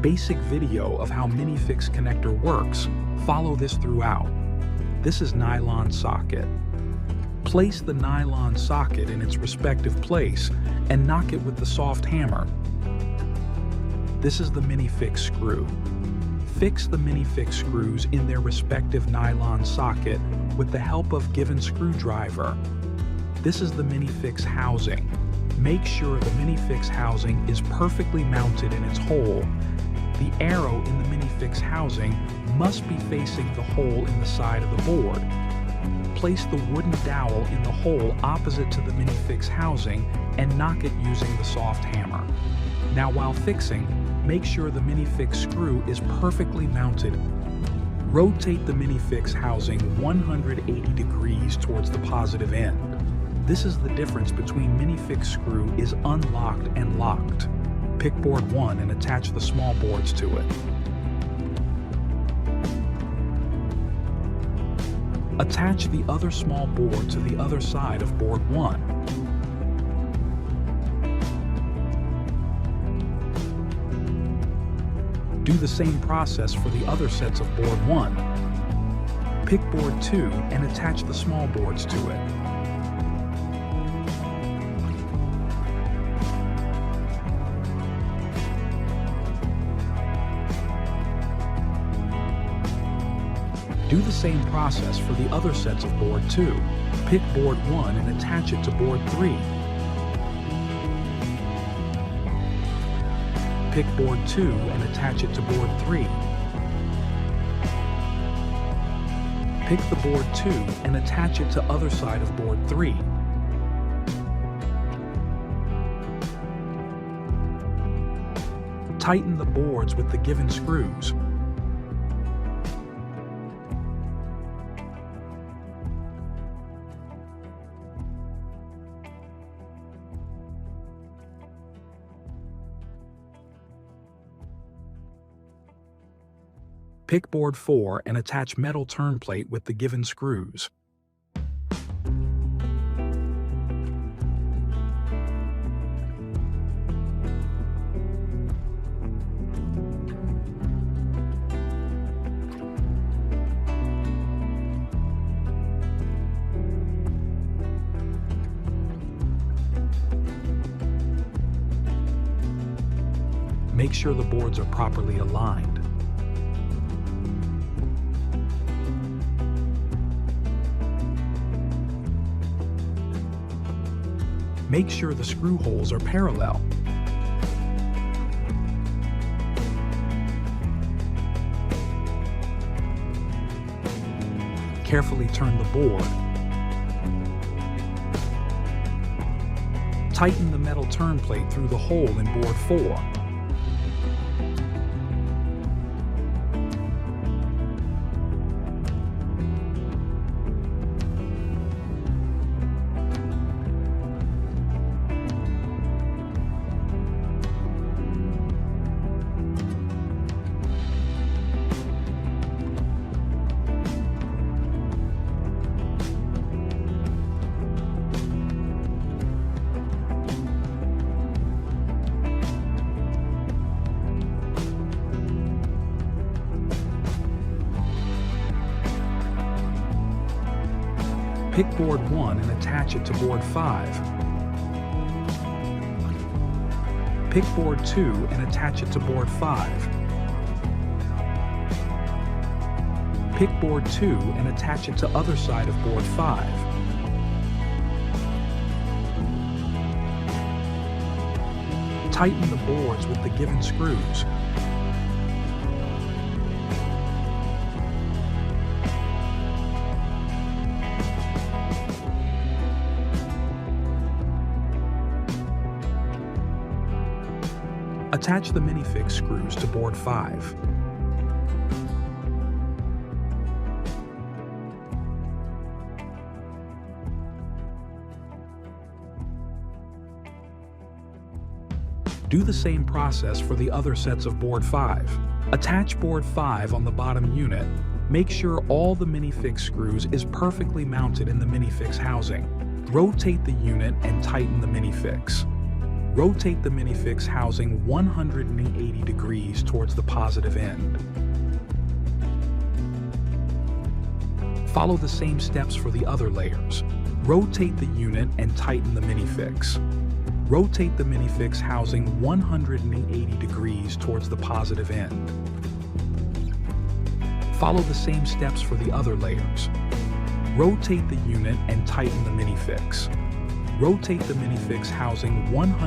basic video of how Minifix connector works, follow this throughout. This is nylon socket. Place the nylon socket in its respective place and knock it with the soft hammer. This is the Minifix screw. Fix the Minifix screws in their respective nylon socket with the help of given screwdriver. This is the Minifix housing. Make sure the Minifix housing is perfectly mounted in its hole. The arrow in the Minifix housing must be facing the hole in the side of the board. Place the wooden dowel in the hole opposite to the Minifix housing and knock it using the soft hammer. Now while fixing, make sure the Minifix screw is perfectly mounted. Rotate the Minifix housing 180 degrees towards the positive end. This is the difference between Minifix screw is unlocked and locked. Pick board 1 and attach the small boards to it. Attach the other small board to the other side of board 1. Do the same process for the other sets of board 1. Pick board 2 and attach the small boards to it. Do the same process for the other sets of board 2. Pick board 1 and attach it to board 3. Pick board 2 and attach it to board 3. Pick the board 2 and attach it to other side of board 3. Tighten the boards with the given screws. Pick board 4 and attach metal turn plate with the given screws. Make sure the boards are properly aligned. Make sure the screw holes are parallel. Carefully turn the board. Tighten the metal turn plate through the hole in board 4. Pick board 1 and attach it to board 5. Pick board 2 and attach it to board 5. Pick board 2 and attach it to other side of board 5. Tighten the boards with the given screws. Attach the Minifix screws to board 5. Do the same process for the other sets of board 5. Attach board 5 on the bottom unit. Make sure all the Minifix screws is perfectly mounted in the Minifix housing. Rotate the unit and tighten the Minifix. Rotate the minifix housing 180 degrees towards the positive end. Follow the same steps for the other layers. Rotate the unit and tighten the minifix. Rotate the minifix housing 180 degrees towards the positive end. Follow the same steps for the other layers. Rotate the unit and tighten the minifix. Rotate the minifix housing 180